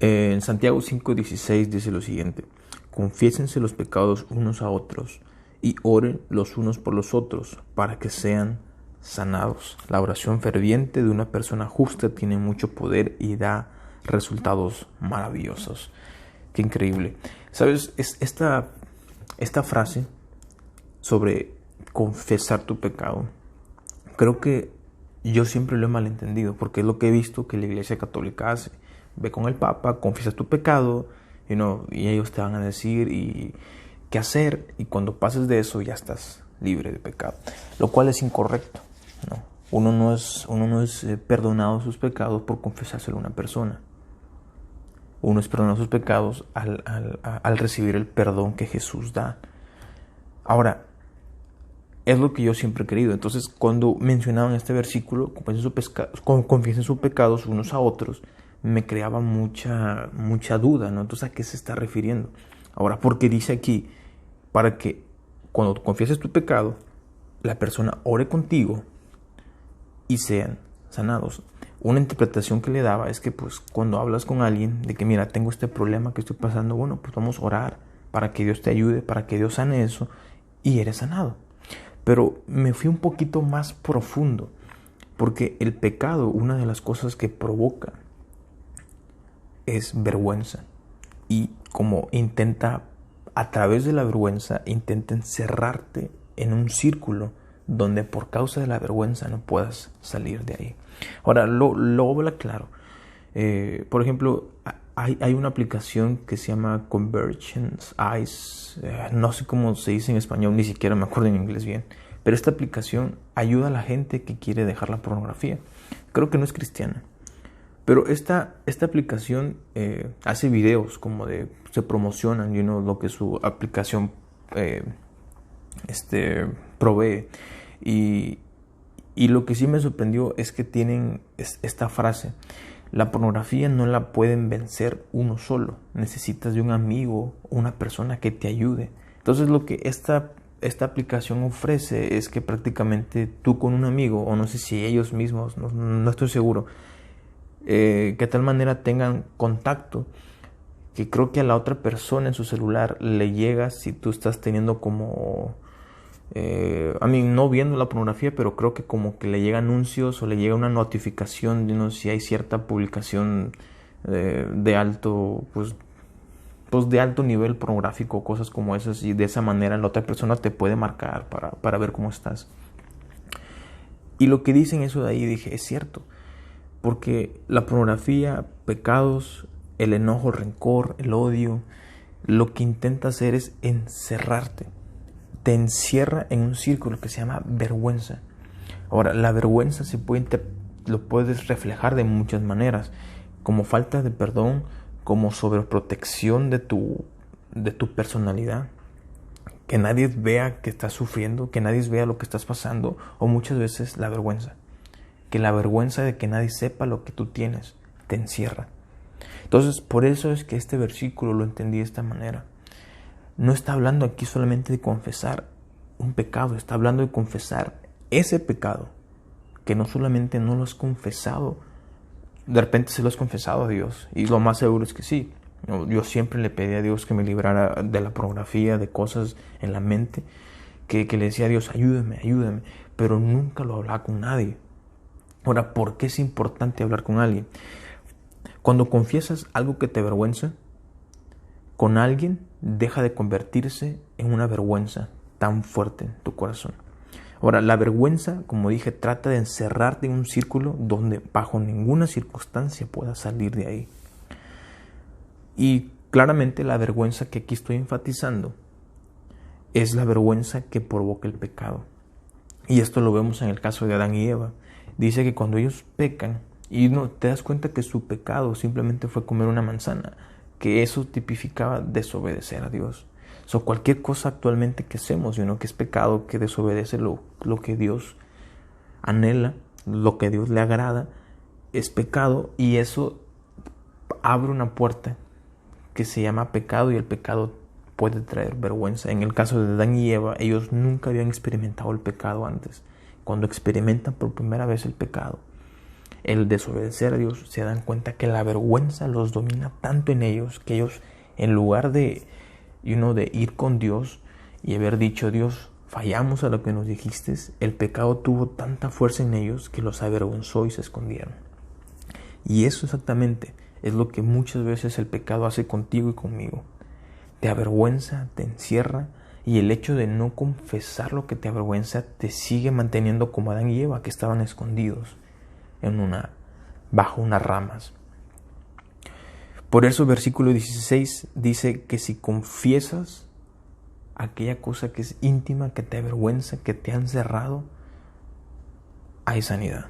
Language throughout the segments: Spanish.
En Santiago 5:16 dice lo siguiente: confiésense los pecados unos a otros y oren los unos por los otros para que sean sanados. La oración ferviente de una persona justa tiene mucho poder y da resultados maravillosos. Qué increíble. ¿Sabes? Esta frase sobre confesar tu pecado, creo que yo siempre lo he malentendido, porque es lo que he visto que la Iglesia Católica hace. Ve con el Papa, confiesa tu pecado, y ellos te van a decir qué hacer, y cuando pases de eso ya estás libre de pecado, lo cual es incorrecto, ¿no? Uno no es perdonado sus pecados por confesárselo a una persona. Uno es perdonado sus pecados al recibir el perdón que Jesús da. Ahora, es lo que yo siempre he querido. Entonces, cuando mencionaban este versículo, confiesen sus pecados unos a otros, me creaba mucha duda, ¿no? Entonces, ¿a qué se está refiriendo? Ahora, porque dice aquí, para que cuando confieses tu pecado, la persona ore contigo y sean sanados. Una interpretación que le daba es que, pues, cuando hablas con alguien de que, mira, tengo este problema que estoy pasando, bueno, pues vamos a orar para que Dios te ayude, para que Dios sane eso, y eres sanado. Pero me fui un poquito más profundo, porque el pecado, una de las cosas que provoca es vergüenza. Y como a través de la vergüenza, intenta encerrarte en un círculo donde por causa de la vergüenza no puedas salir de ahí. Ahora, lo habla claro. Por ejemplo, hay una aplicación que se llama Convergence Eyes. No sé cómo se dice en español, ni siquiera me acuerdo en inglés bien. Pero esta aplicación ayuda a la gente que quiere dejar la pornografía. Creo que no es cristiana. Pero esta aplicación hace videos como se promocionan, lo que su aplicación provee. Y lo que sí me sorprendió es que tienen esta frase: la pornografía no la pueden vencer uno solo, necesitas de un amigo, una persona que te ayude. Entonces lo que esta aplicación ofrece es que prácticamente tú con un amigo, o no sé si ellos mismos, no estoy seguro, que de tal manera tengan contacto, que creo que a la otra persona en su celular le llega si tú estás teniendo como... no viendo la pornografía, pero creo que como que le llega anuncios o le llega una notificación de si hay cierta publicación de alto, pues de alto nivel pornográfico, cosas como esas, y de esa manera la otra persona te puede marcar para ver cómo estás. Y lo que dicen eso de ahí, dije, es cierto, porque la pornografía, pecados, el enojo, el rencor, el odio, lo que intenta hacer es encerrarte. Te encierra en un círculo que se llama vergüenza. Ahora, la vergüenza lo puedes reflejar de muchas maneras, como falta de perdón, como sobreprotección de tu personalidad, que nadie vea que estás sufriendo, que nadie vea lo que estás pasando, o muchas veces la vergüenza, que la vergüenza de que nadie sepa lo que tú tienes te encierra. Entonces, por eso es que este versículo lo entendí de esta manera. No está hablando aquí solamente de confesar un pecado, está hablando de confesar ese pecado que no solamente no lo has confesado, de repente se lo has confesado a Dios, y lo más seguro es que sí. Yo siempre le pedí a Dios que me librara de la pornografía, de cosas en la mente, que le decía a Dios, ayúdame, pero nunca lo hablaba con nadie. Ahora, ¿por qué es importante hablar con alguien? Cuando confiesas algo que te avergüenza, con alguien deja de convertirse en una vergüenza tan fuerte en tu corazón. Ahora, la vergüenza, como dije, trata de encerrarte en un círculo donde bajo ninguna circunstancia puedas salir de ahí. Y claramente la vergüenza que aquí estoy enfatizando es la vergüenza que provoca el pecado. Y esto lo vemos en el caso de Adán y Eva. Dice que cuando ellos pecan, y no te das cuenta que su pecado simplemente fue comer una manzana, que eso tipificaba desobedecer a Dios. Cualquier cosa actualmente que hacemos, que es pecado, que desobedece lo que Dios anhela, lo que Dios le agrada, es pecado, y eso abre una puerta que se llama pecado, y el pecado puede traer vergüenza. En el caso de Adán y Eva, ellos nunca habían experimentado el pecado antes. Cuando experimentan por primera vez el pecado, el desobedecer a Dios, se dan cuenta que la vergüenza los domina tanto en ellos que ellos, en lugar de ir con Dios y haber dicho: Dios, fallamos a lo que nos dijiste, el pecado tuvo tanta fuerza en ellos que los avergonzó y se escondieron. Y eso exactamente es lo que muchas veces el pecado hace contigo y conmigo. Te avergüenza, te encierra, y el hecho de no confesar lo que te avergüenza te sigue manteniendo como Adán y Eva, que estaban escondidos bajo unas ramas. Por eso versículo 16 dice que si confiesas aquella cosa que es íntima, que te avergüenza, que te ha encerrado, hay sanidad.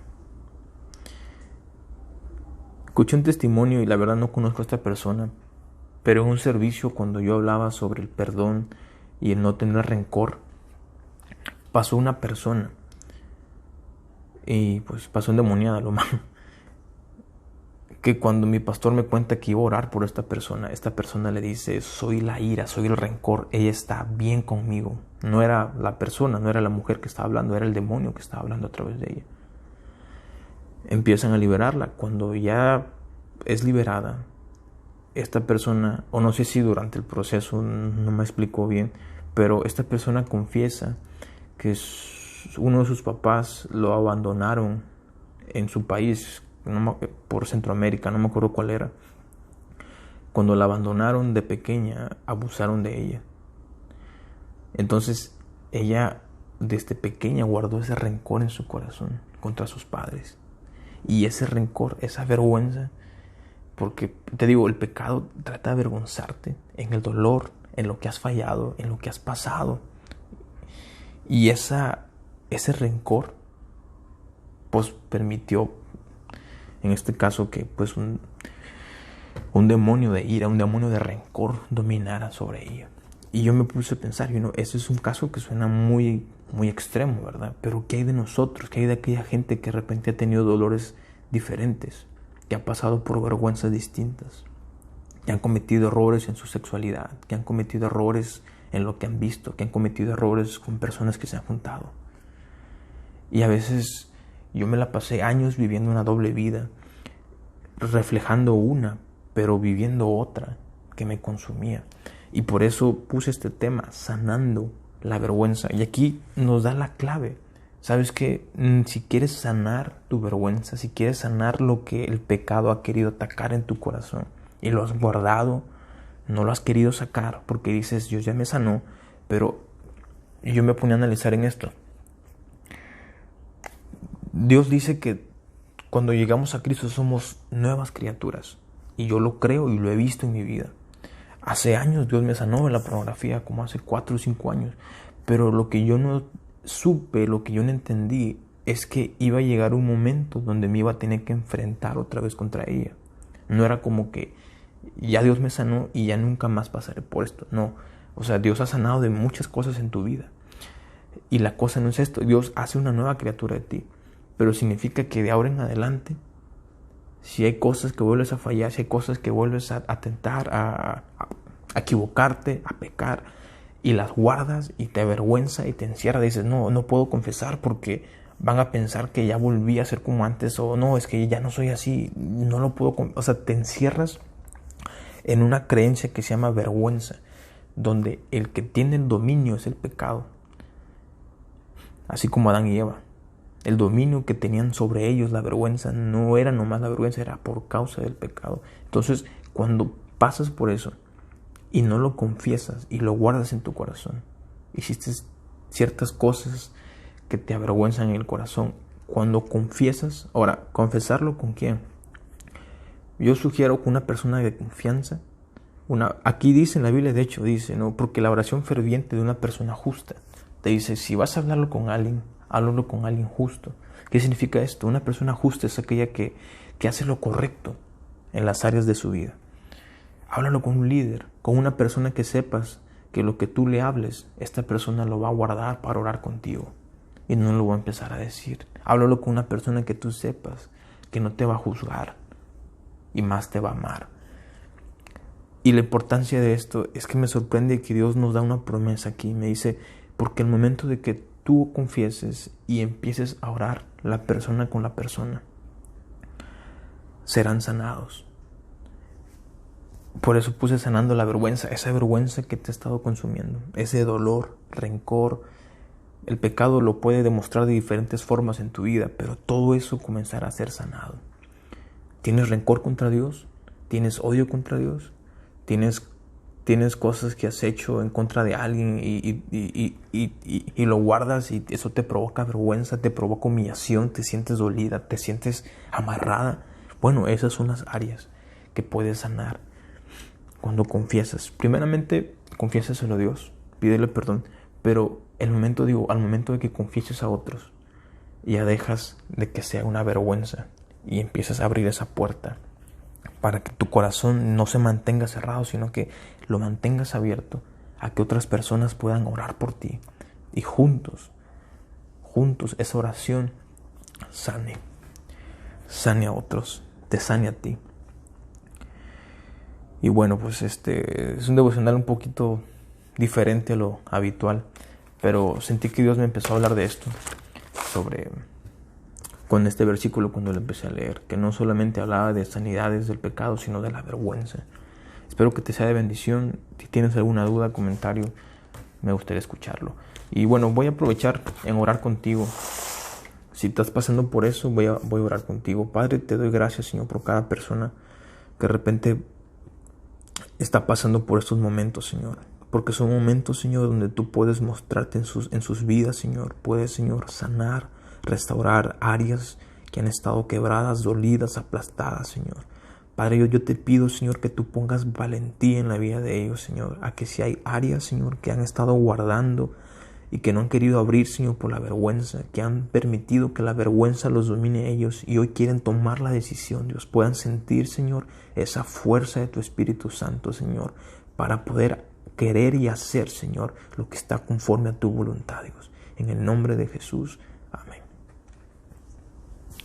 Escuché un testimonio y la verdad no conozco a esta persona, pero en un servicio, cuando yo hablaba sobre el perdón y el no tener rencor, pasó una persona y pues pasó endemoniada lo malo, que cuando mi pastor me cuenta que iba a orar por esta persona le dice: soy la ira, soy el rencor, ella está bien conmigo. No era la persona, no era la mujer que estaba hablando, era el demonio que estaba hablando a través de ella. Empiezan a liberarla. Cuando ya es liberada, esta persona, o no sé si durante el proceso, no me explicó bien, pero esta persona confiesa que uno de sus papás lo abandonaron en su país, por Centroamérica, no me acuerdo cuál era. Cuando la abandonaron de pequeña, abusaron de ella. Entonces ella desde pequeña guardó ese rencor en su corazón contra sus padres. Y ese rencor, esa vergüenza, porque te digo, el pecado trata de avergonzarte en el dolor, en lo que has fallado, en lo que has pasado. Y ese rencor pues permitió, en este caso, que pues un demonio de ira, un demonio de rencor dominara sobre ella. Y yo me puse a pensar, ese es un caso que suena muy, muy extremo, ¿verdad? Pero ¿qué hay de nosotros? ¿Qué hay de aquella gente que de repente ha tenido dolores diferentes, que ha pasado por vergüenzas distintas, que han cometido errores en su sexualidad, que han cometido errores en lo que han visto, que han cometido errores con personas que se han juntado? Y a veces yo me la pasé años viviendo una doble vida, reflejando una, pero viviendo otra que me consumía. Y por eso puse este tema, sanando la vergüenza. Y aquí nos da la clave. ¿Sabes qué? Si quieres sanar tu vergüenza, si quieres sanar lo que el pecado ha querido atacar en tu corazón y lo has guardado, no lo has querido sacar porque dices: Dios ya me sanó, pero yo me ponía a analizar en esto. Dios dice que cuando llegamos a Cristo somos nuevas criaturas. Y yo lo creo y lo he visto en mi vida. Hace años Dios me sanó de la pornografía, como hace 4 o 5 años. Pero lo que yo no supe, lo que yo no entendí, es que iba a llegar un momento donde me iba a tener que enfrentar otra vez contra ella. No era como que ya Dios me sanó y ya nunca más pasaré por esto. No, o sea, Dios ha sanado de muchas cosas en tu vida. Y la cosa no es esto. Dios hace una nueva criatura de ti. Pero significa que de ahora en adelante, si hay cosas que vuelves a fallar, si hay cosas que vuelves a tentar, a equivocarte, a pecar, y las guardas y te avergüenza y te encierra, dices: no puedo confesar porque van a pensar que ya volví a ser como antes, o no, es que ya no soy así, no lo puedo. O sea, te encierras en una creencia que se llama vergüenza, donde el que tiene el dominio es el pecado, así como Adán y Eva. El dominio que tenían sobre ellos, la vergüenza, no era nomás la vergüenza, era por causa del pecado. Entonces, cuando pasas por eso y no lo confiesas y lo guardas en tu corazón, hiciste ciertas cosas que te avergüenzan en el corazón. Cuando confiesas, ahora, ¿confesarlo con quién? Yo sugiero con una persona de confianza. Aquí dice en la Biblia, de hecho dice, ¿no? Porque la oración ferviente de una persona justa, te dice, si vas a hablarlo con alguien, háblalo con alguien justo. ¿Qué significa esto? Una persona justa es aquella que hace lo correcto en las áreas de su vida. Háblalo con un líder, con una persona que sepas que lo que tú le hables, esta persona lo va a guardar para orar contigo y no lo va a empezar a decir. Háblalo con una persona que tú sepas que no te va a juzgar y más te va a amar. Y la importancia de esto es que me sorprende que Dios nos da una promesa aquí. Me dice, porque el momento de que tú confieses y empieces a orar la persona con la persona, serán sanados. Por eso puse sanando la vergüenza, esa vergüenza que te ha estado consumiendo, ese dolor, rencor. El pecado lo puede demostrar de diferentes formas en tu vida, pero todo eso comenzará a ser sanado. ¿Tienes rencor contra Dios? ¿Tienes odio contra Dios? ¿Tienes cosas que has hecho en contra de alguien y lo guardas y eso te provoca vergüenza, te provoca humillación, te sientes dolida, te sientes amarrada? Bueno, esas son las áreas que puedes sanar cuando confiesas. Primeramente, confiésaselo a Dios, pídele perdón, pero al momento de que confieses a otros, ya dejas de que sea una vergüenza y empiezas a abrir esa puerta para que tu corazón no se mantenga cerrado, sino que lo mantengas abierto a que otras personas puedan orar por ti y juntos esa oración sane a otros, te sane a ti. Y bueno, pues es un devocional un poquito diferente a lo habitual, pero sentí que Dios me empezó a hablar de esto, con este versículo cuando lo empecé a leer, que no solamente hablaba de sanidades del pecado, sino de la vergüenza. Espero que te sea de bendición. Si tienes alguna duda, comentario, me gustaría escucharlo. Y bueno, voy a aprovechar en orar contigo. Si estás pasando por eso, voy a orar contigo. Padre, te doy gracias, Señor, por cada persona que de repente está pasando por estos momentos, Señor. Porque son momentos, Señor, donde tú puedes mostrarte en sus vidas, Señor. Puedes, Señor, sanar, restaurar áreas que han estado quebradas, dolidas, aplastadas, Señor. Padre, yo te pido, Señor, que tú pongas valentía en la vida de ellos, Señor. A que si hay áreas, Señor, que han estado guardando y que no han querido abrir, Señor, por la vergüenza, que han permitido que la vergüenza los domine a ellos y hoy quieren tomar la decisión, Dios, puedan sentir, Señor, esa fuerza de tu Espíritu Santo, Señor, para poder querer y hacer, Señor, lo que está conforme a tu voluntad, Dios. En el nombre de Jesús,